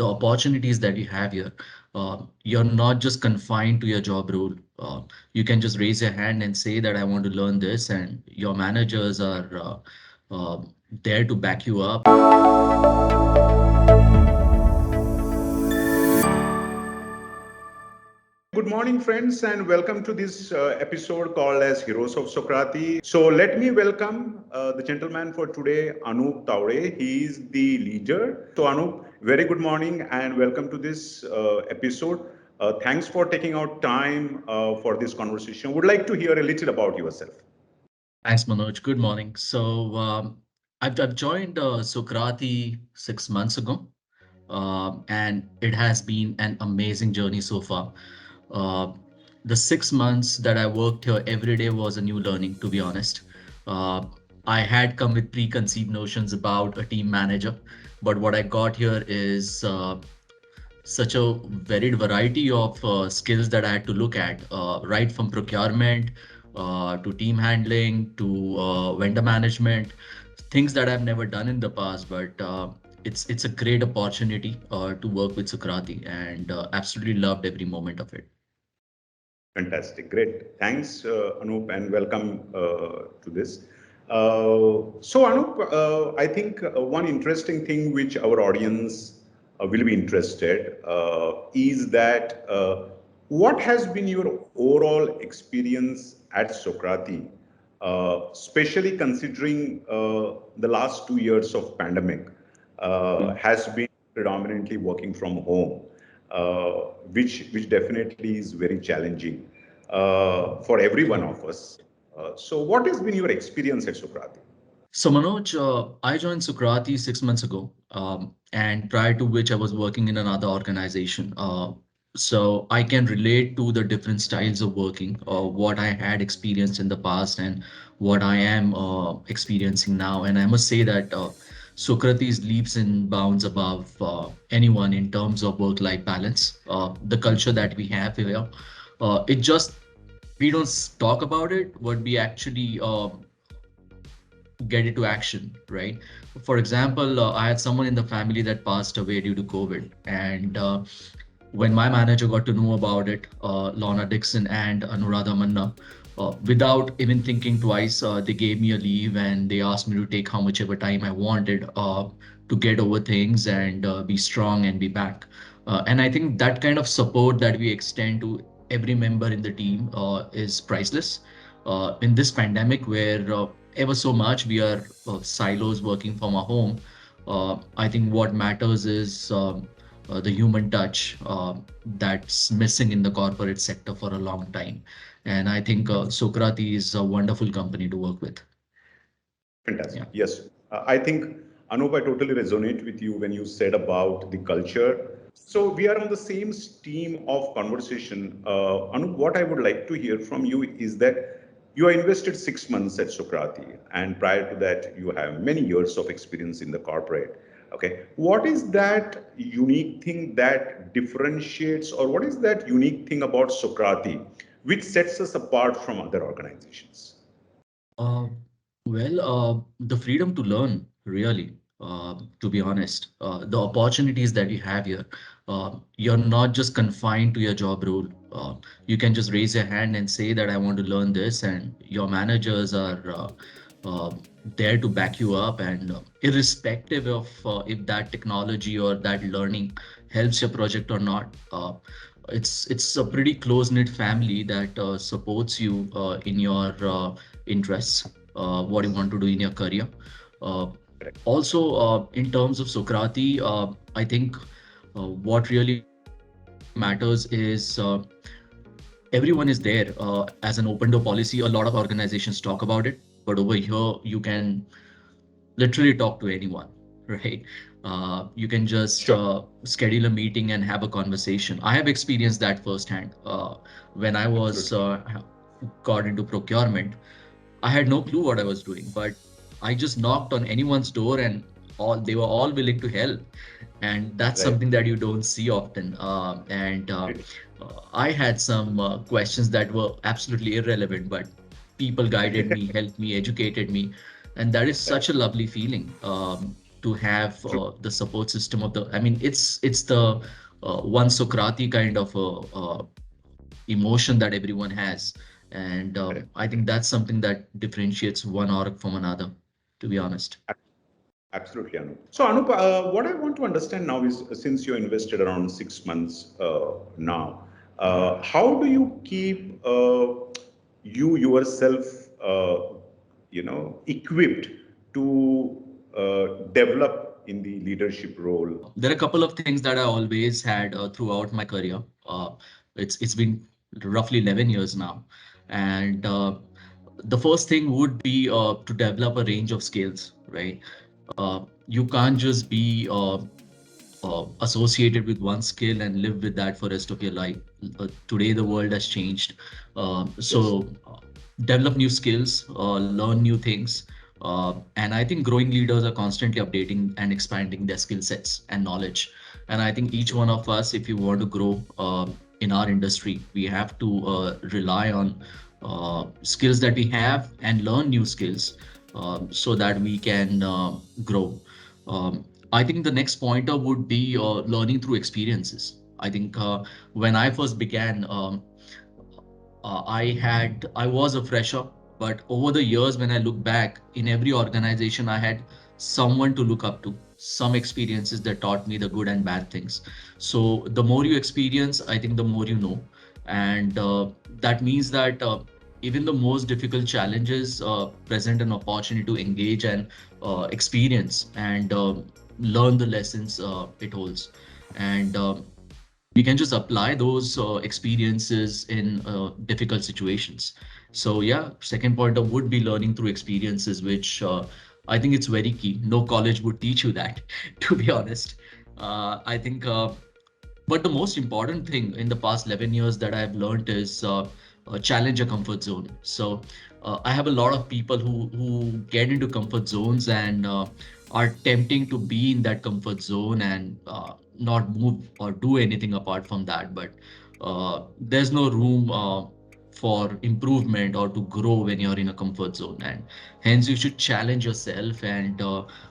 the opportunities that you have here. You're not just confined to your job role. You can just raise your hand and say that I want to learn this, and your managers are there to back you up. Good morning, friends, and welcome to this episode called as Heroes of Sokrati. So let me welcome the gentleman for today, Anup Tavade. He is the leader. So Anup, very good morning and welcome to this episode. Thanks for taking out time for this conversation. Would like to hear a little about yourself. Thanks, Manoj. Good morning. So I've joined Sokrati 6 months ago, and it has been an amazing journey so far. Uh, the 6 months that I worked here, every day was a new learning, to be honest. Uh, I had come with preconceived notions about a team manager, but what I got here is such a varied variety of skills that I had to look at, right from procurement to team handling to vendor management, things that I've never done in the past. But it's a great opportunity to work with Sokrati, and absolutely loved every moment of it. Fantastic, great. Thanks, Anup, and welcome to this. So, Anup, I think one interesting thing which our audience will be interested is that what has been your overall experience at Sokrati, especially considering the last 2 years of pandemic has been predominantly working from home, which definitely is very challenging for every one of us. So, what has been your experience at Sokrati? So Manoj, I joined Sokrati 6 months ago, and prior to which I was working in another organization. So I can relate to the different styles of working, what I had experienced in the past and what I am experiencing now. And I must say that Socrates leaps and bounds above anyone in terms of work-life balance. The culture that we have here, it just we don't talk about it, but we actually get into action, right? For example, I had someone in the family that passed away due to COVID, and when my manager got to know about it, Lorna Dixon and Anuradha Manna, without even thinking twice, they gave me a leave and they asked me to take how much ever time I wanted to get over things and be strong and be back. And I think that kind of support that we extend to every member in the team is priceless. In this pandemic, where ever so much we are silos working from our home, I think what matters is the human touch that's missing in the corporate sector for a long time. And I think Sokrati is a wonderful company to work with. Fantastic. Yeah. Yes. I think, Anup, I totally resonate with you when you said about the culture. So we are on the same stream of conversation. Anup, what I would like to hear from you is that you are invested 6 months at Sokrati, and prior to that, you have many years of experience in the corporate. Okay. What is that unique thing that differentiates, or what is that unique thing about Sokrati which sets us apart from other organizations? Uh, the freedom to learn, really, to be honest, the opportunities that you have here, you're not just confined to your job role. You can just raise your hand and say that I want to learn this, and your managers are there to back you up. And irrespective of if that technology or that learning helps your project or not, it's a pretty close-knit family that supports you in your interests, what you want to do in your career. Uh, Also, in terms of Sokrati, I think what really matters is everyone is there as an open door policy. A lot of organizations talk about it, but over here you can literally talk to anyone, right? You can just Sure. schedule a meeting and have a conversation. I have experienced that firsthand. When I was Absolutely. got into procurement, I had no clue what I was doing, but I just knocked on anyone's door and all they were all willing to help. And that's Right. something that you don't see often. And I had some questions that were absolutely irrelevant, but people guided me, helped me, educated me. And that is Right. such a lovely feeling. to have True. the support system of the. I mean, it's the one Sokrati kind of emotion that everyone has, and Correct. I think that's something that differentiates one org from another. To be honest. Absolutely, Anup. So, Anup, what I want to understand now is since you invested around 6 months now, how do you keep you yourself, equipped to develop in the leadership role? There are a couple of things that I always had throughout my career. It's been roughly 11 years now, and the first thing would be to develop a range of skills, right? You can't just be associated with one skill and live with that for rest of your life. Today, the world has changed. Yes. Develop new skills, learn new things. And I think growing leaders are constantly updating and expanding their skill sets and knowledge. And I think each one of us, if you want to grow in our industry, we have to rely on skills that we have and learn new skills so that we can grow. I think the next pointer would be learning through experiences. I think when I first began, I was a fresher, but over the years, when I look back, in every organization, I had someone to look up to, some experiences that taught me the good and bad things. So the more you experience, I think the more you know, and that means that even the most difficult challenges present an opportunity to engage and experience and learn the lessons it holds. And we can just apply those experiences in difficult situations. So yeah, second pointer would be learning through experiences, which I think it's very key. No college would teach you that, to be honest. I think but the most important thing in the past 11 years that I've learned is challenge a comfort zone. So I have a lot of people who get into comfort zones and are tempting to be in that comfort zone and not move or do anything apart from that. But there's no room for improvement or to grow when you're in a comfort zone, and hence you should challenge yourself and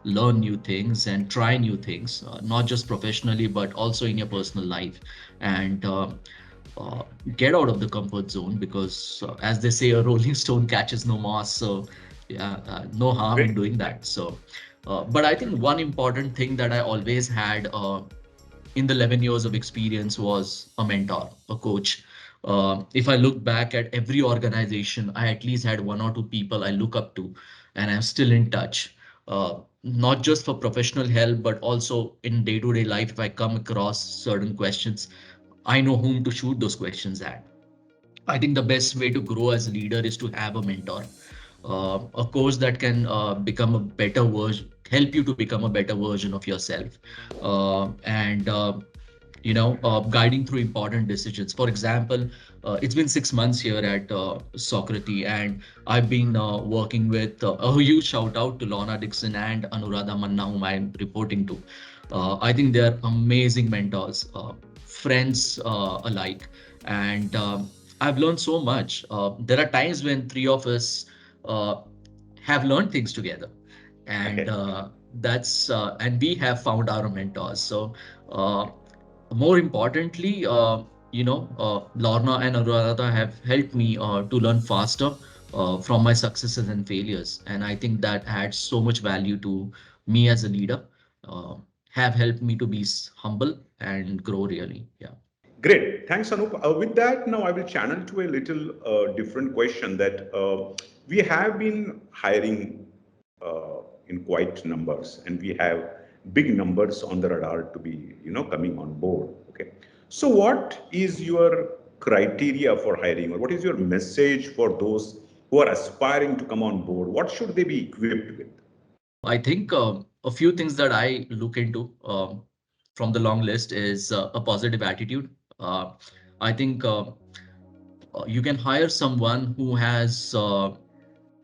learn new things and try new things, not just professionally but also in your personal life, and uh, get out of the comfort zone, because as they say, a rolling stone catches no moss. So yeah, no harm in Great. doing that. So but I think one important thing that I always had in the 11 years of experience was a mentor, a coach. If I look back at every organization, I at least had one or two people I look up to, and I'm still in touch. Not just for professional help, but also in day-to-day life. If I come across certain questions, I know whom to shoot those questions at. I think the best way to grow as a leader is to have a mentor, a coach that can become a better version, help you to become a better version of yourself, and guiding through important decisions. For example, it's been 6 months here at Sokrati, and I've been working with a huge shout out to Lorna Dixon and Anuradha Manna, whom I'm reporting to. I think they're amazing mentors, friends alike, and I've learned so much. There are times when three of us uh, have learned things together, and Okay. that's and we have found our mentors. So uh, more importantly, Lorna and Anuradha have helped me to learn faster from my successes and failures, and I think that adds so much value to me as a leader. Uh, have helped me to be humble and grow really. Yeah. Great. Thanks, Anup. With that, now I will channel to a little different question that we have been hiring in quite numbers, and we have big numbers on the radar to be, coming on board. Okay. So, what is your criteria for hiring, or what is your message for those who are aspiring to come on board? What should they be equipped with? I think a few things that I look into from the long list is a positive attitude. Uh, I think you can hire someone who has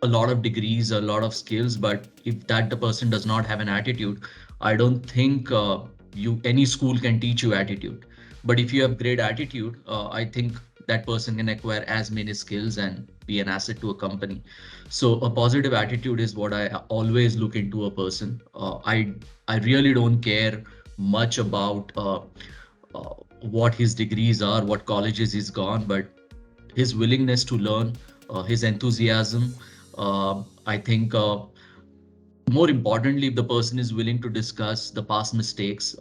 a lot of degrees, a lot of skills, but if that the person does not have an attitude, I don't think you any school can teach you attitude. But if you have great attitude, I think that person can acquire as many skills and be an asset to a company. So a positive attitude is what I always look into a person. I really don't care much about what his degrees are, what colleges he's gone, but his willingness to learn, his enthusiasm. I think more importantly, if the person is willing to discuss the past mistakes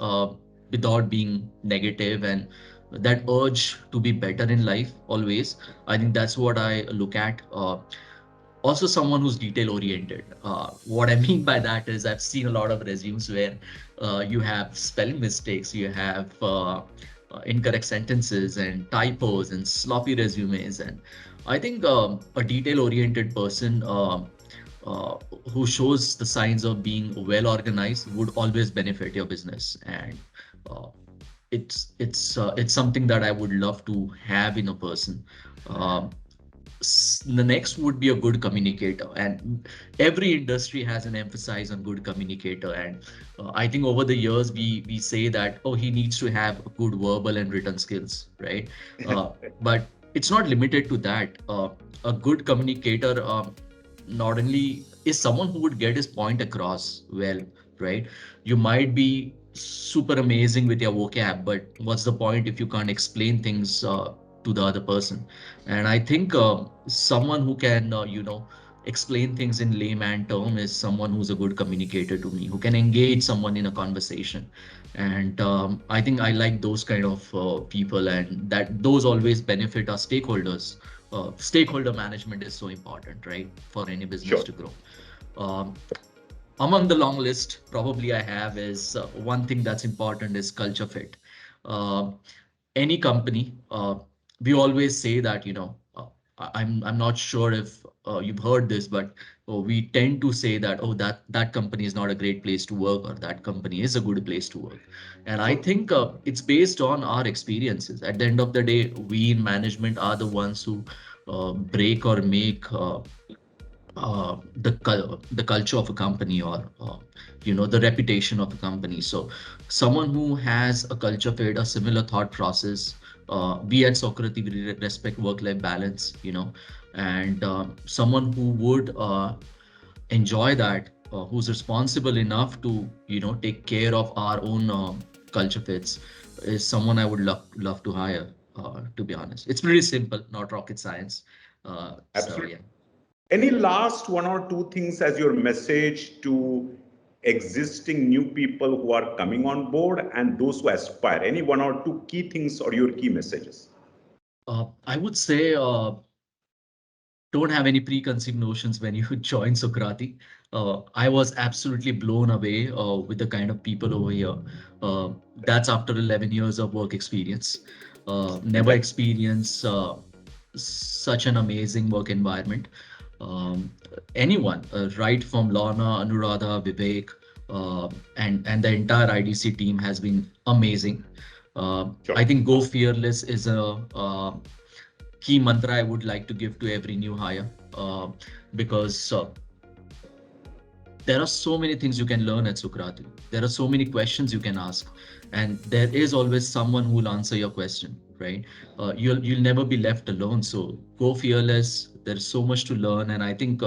without being negative, and that urge to be better in life always, I think that's what I look at. Also, someone who's detail oriented. What I mean by that is I've seen a lot of resumes where you have spelling mistakes, you have incorrect sentences and typos and sloppy resumes. And I think a detail oriented person uh, who shows the signs of being well organized would always benefit your business. And uh, it's something that I would love to have in a person. Um the next would be a good communicator, and every industry has an emphasis on good communicator. And I think over the years we say that, oh, he needs to have good verbal and written skills, right? But it's not limited to that. A good communicator not only is someone who would get his point across well, right? You might be super amazing with your vocab, but what's the point if you can't explain things to the other person? And I think someone who can, explain things in layman term is someone who's a good communicator to me, who can engage someone in a conversation. And I think I like those kind of people, and that those always benefit our stakeholders. Stakeholder management is so important, right, for any business Sure. to grow. Um, Among the long list, probably I have is one thing that's important is culture fit. Uh, any company, we always say that, I'm not sure if you've heard this, but we tend to say that, oh, that company is not a great place to work, or that company is a good place to work. And I True. think it's based on our experiences. At the end of the day, we in management are the ones who break or make the culture of a company, or the reputation of a company. So someone who has a culture fit, a similar thought process. We at Sokrati, we respect work-life balance, and someone who would enjoy that, who's responsible enough to take care of our own culture fits, is someone I would love to hire. To be honest, it's pretty simple, not rocket science. So Absolutely. yeah. Any last one or two things as your message to existing new people who are coming on board and those who aspire? Any one or two key things or your key messages? I would say don't have any preconceived notions when you join Sokrati. I was absolutely blown away with the kind of people over here. That's after 11 years of work experience. Never Fantastic. experienced such an amazing work environment. Anyone, right from Lorna, Anuradha, Vivek, and the entire IDC team has been amazing. I Sure. think go fearless is a key mantra I would like to give to every new hire, because there are so many things you can learn at Sokrati. There are so many questions you can ask, and there is always someone who will answer your question, right? You'll never be left alone. So go fearless. There's so much to learn, and I think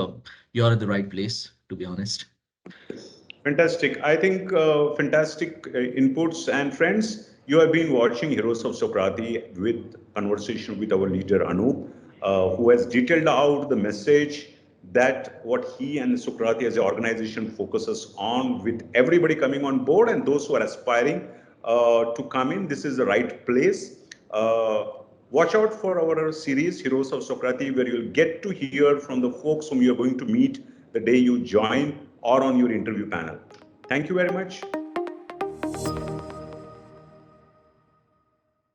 you're at the right place, to be honest. Fantastic. I think fantastic inputs. And friends, you have been watching Heroes of Sokrati with conversation with our leader Anup, who has detailed out the message that what he and Sokrati as an organization focuses on with everybody coming on board and those who are aspiring to come in. This is the right place. Uh, Watch out for our series Heroes of Sokrati, where you'll get to hear from the folks whom you're going to meet the day you join or on your interview panel. Thank you very much.